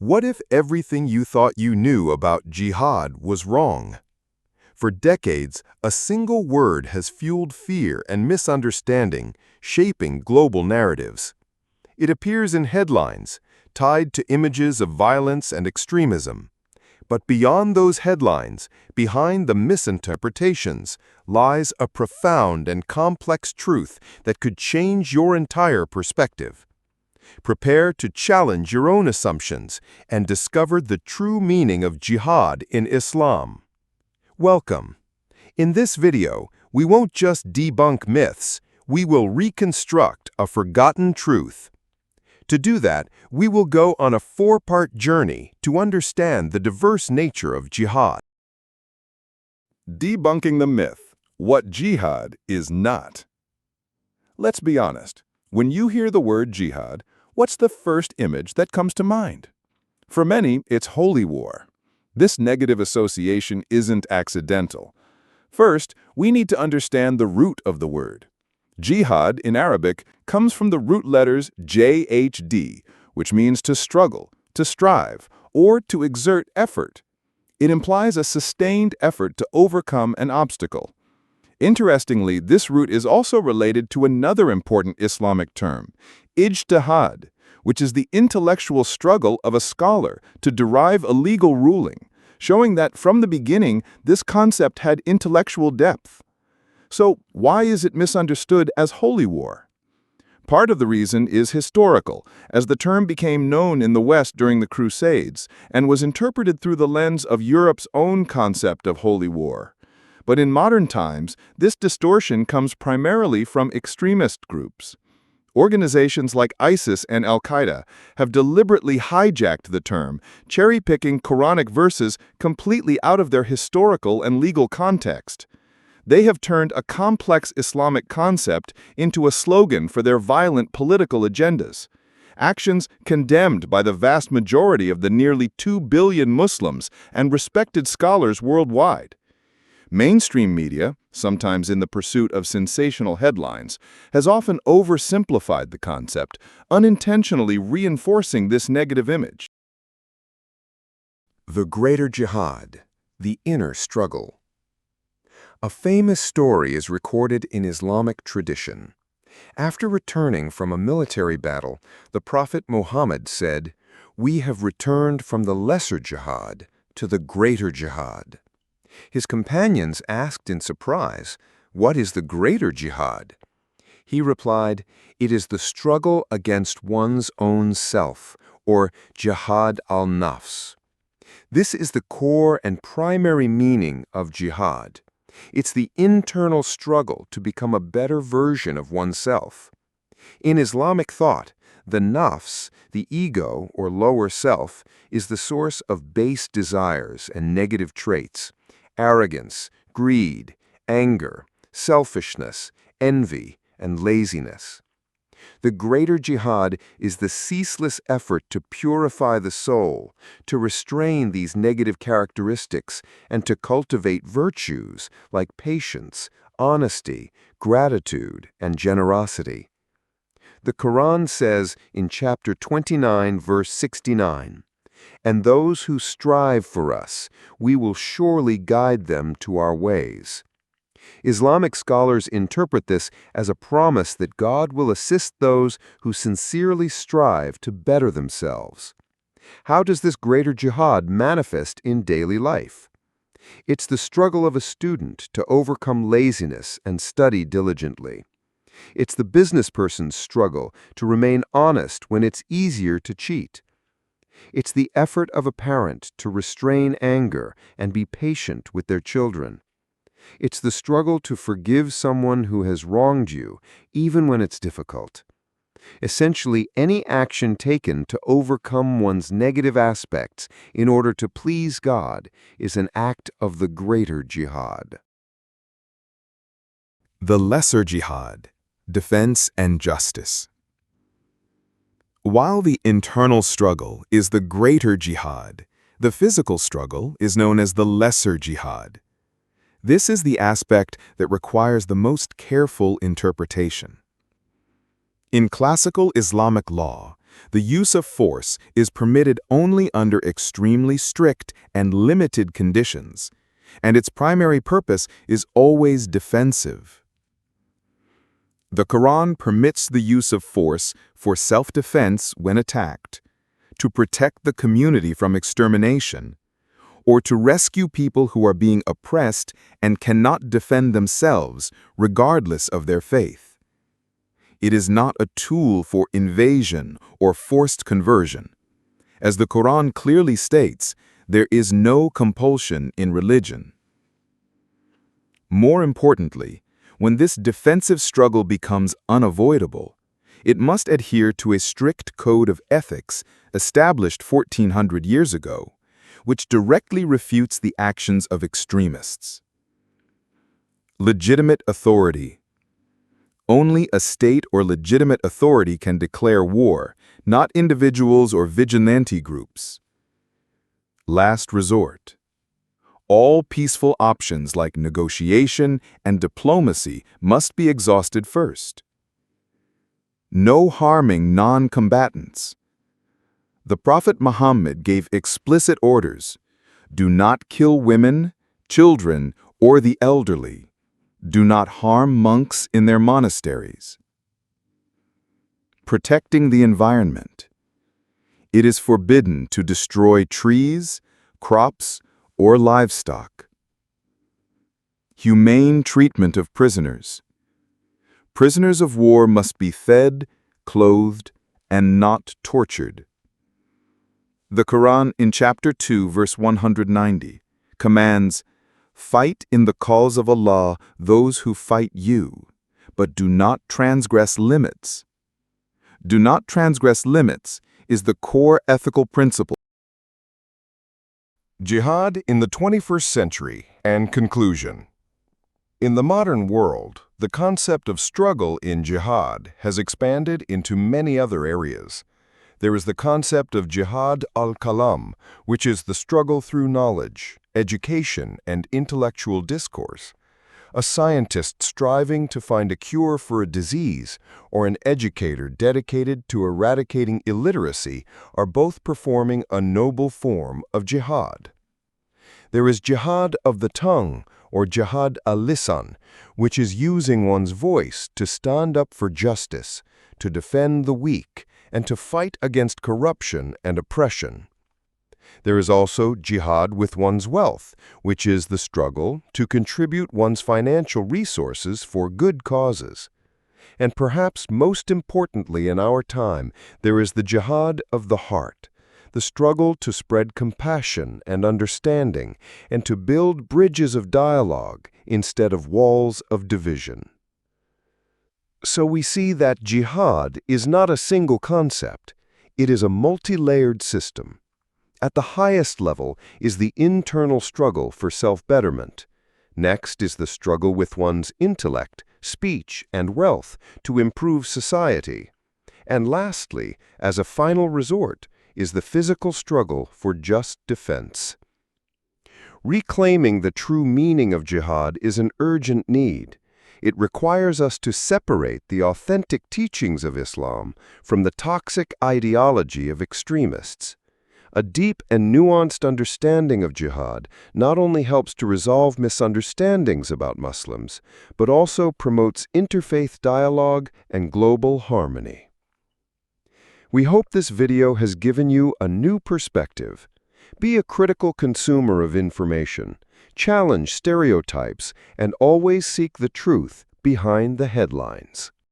What if everything you thought you knew about jihad was wrong? For decades, a single word has fueled fear and misunderstanding, shaping global narratives. It appears in headlines, tied to images of violence and extremism. But beyond those headlines, behind the misinterpretations, lies a profound and complex truth that could change your entire perspective. Prepare to challenge your own assumptions and discover the true meaning of jihad in Islam. Welcome. In this video, we won't just debunk myths, we will reconstruct a forgotten truth. To do that, we will go on a four-part journey to understand the diverse nature of jihad. Debunking the myth, what jihad is not. Let's be honest. When you hear the word jihad, what's the first image that comes to mind? For many, it's holy war. This negative association isn't accidental. First, we need to understand the root of the word. Jihad, in Arabic, comes from the root letters JHD, which means to struggle, to strive, or to exert effort. It implies a sustained effort to overcome an obstacle. Interestingly, this root is also related to another important Islamic term, ijtihad, which is the intellectual struggle of a scholar to derive a legal ruling, showing that from the beginning, this concept had intellectual depth. So, why is it misunderstood as holy war? Part of the reason is historical, as the term became known in the West during the Crusades and was interpreted through the lens of Europe's own concept of holy war. But in modern times, this distortion comes primarily from extremist groups. Organizations like ISIS and Al-Qaeda have deliberately hijacked the term, cherry-picking Quranic verses completely out of their historical and legal context. They have turned a complex Islamic concept into a slogan for their violent political agendas. Actions condemned by the vast majority of the nearly 2 billion Muslims and respected scholars worldwide. Mainstream media, sometimes in the pursuit of sensational headlines, has often oversimplified the concept, unintentionally reinforcing this negative image. The Greater Jihad, the inner struggle. A famous story is recorded in Islamic tradition. After returning from a military battle, the Prophet Muhammad said, "We have returned from the Lesser Jihad to the Greater Jihad." His companions asked in surprise, "What is the Greater Jihad?" He replied, "It is the struggle against one's own self, or jihad al-nafs." This is the core and primary meaning of jihad. It's the internal struggle to become a better version of oneself. In Islamic thought, the nafs, the ego or lower self, is the source of base desires and negative traits, arrogance, greed, anger, selfishness, envy, and laziness. The Greater Jihad is the ceaseless effort to purify the soul, to restrain these negative characteristics, and to cultivate virtues like patience, honesty, gratitude, and generosity. The Quran says in chapter 29, verse 69, "And those who strive for us, we will surely guide them to our ways." Islamic scholars interpret this as a promise that God will assist those who sincerely strive to better themselves. How does this greater jihad manifest in daily life? It's the struggle of a student to overcome laziness and study diligently. It's the business person's struggle to remain honest when it's easier to cheat. It's the effort of a parent to restrain anger and be patient with their children. It's the struggle to forgive someone who has wronged you, even when it's difficult. Essentially, any action taken to overcome one's negative aspects in order to please God is an act of the Greater Jihad. The Lesser Jihad, defense and justice. While the internal struggle is the Greater Jihad, the physical struggle is known as the Lesser Jihad. This is the aspect that requires the most careful interpretation. In classical Islamic law, The use of force is permitted only under extremely strict and limited conditions, and its primary purpose is always defensive. The Quran permits the use of force for self-defense when attacked, to protect the community from extermination, or to rescue people who are being oppressed and cannot defend themselves regardless of their faith. It is not a tool for invasion or forced conversion. As the Quran clearly states, there is no compulsion in religion. More importantly, when this defensive struggle becomes unavoidable, it must adhere to a strict code of ethics established 1400 years ago, which directly refutes the actions of extremists. Legitimate authority. Only a state or legitimate authority can declare war, not individuals or vigilante groups. Last resort. All peaceful options like negotiation and diplomacy must be exhausted first. No harming non-combatants. The Prophet Muhammad gave explicit orders: do not kill women, children, or the elderly. Do not harm monks in their monasteries. Protecting the environment. It is forbidden to destroy trees, crops, or livestock. Humane treatment of prisoners. Prisoners of war must be fed, clothed, and not tortured. The Quran in chapter 2, verse 190, commands, "Fight in the cause of Allah those who fight you, but do not transgress limits." Do not transgress limits is the core ethical principle. Jihad in the 21st century and conclusion. In the modern world, the concept of struggle in jihad has expanded into many other areas. There is the concept of jihad al-kalam, which is the struggle through knowledge, education, and intellectual discourse. A scientist striving to find a cure for a disease, or an educator dedicated to eradicating illiteracy are both performing a noble form of jihad. There is jihad of the tongue, or jihad al-lisan, which is using one's voice to stand up for justice, to defend the weak, and to fight against corruption and oppression. There is also jihad with one's wealth, which is the struggle to contribute one's financial resources for good causes. And perhaps most importantly in our time, there is the jihad of the heart, the struggle to spread compassion and understanding, and to build bridges of dialogue instead of walls of division. So we see that jihad is not a single concept. It is a multi-layered system. At the highest level is the internal struggle for self-betterment. Next is the struggle with one's intellect, speech, and wealth to improve society. And lastly, as a final resort, is the physical struggle for just defense. Reclaiming the true meaning of jihad is an urgent need. It requires us to separate the authentic teachings of Islam from the toxic ideology of extremists. A deep and nuanced understanding of jihad not only helps to resolve misunderstandings about Muslims, but also promotes interfaith dialogue and global harmony. We hope this video has given you a new perspective. Be a critical consumer of information, challenge stereotypes, and always seek the truth behind the headlines.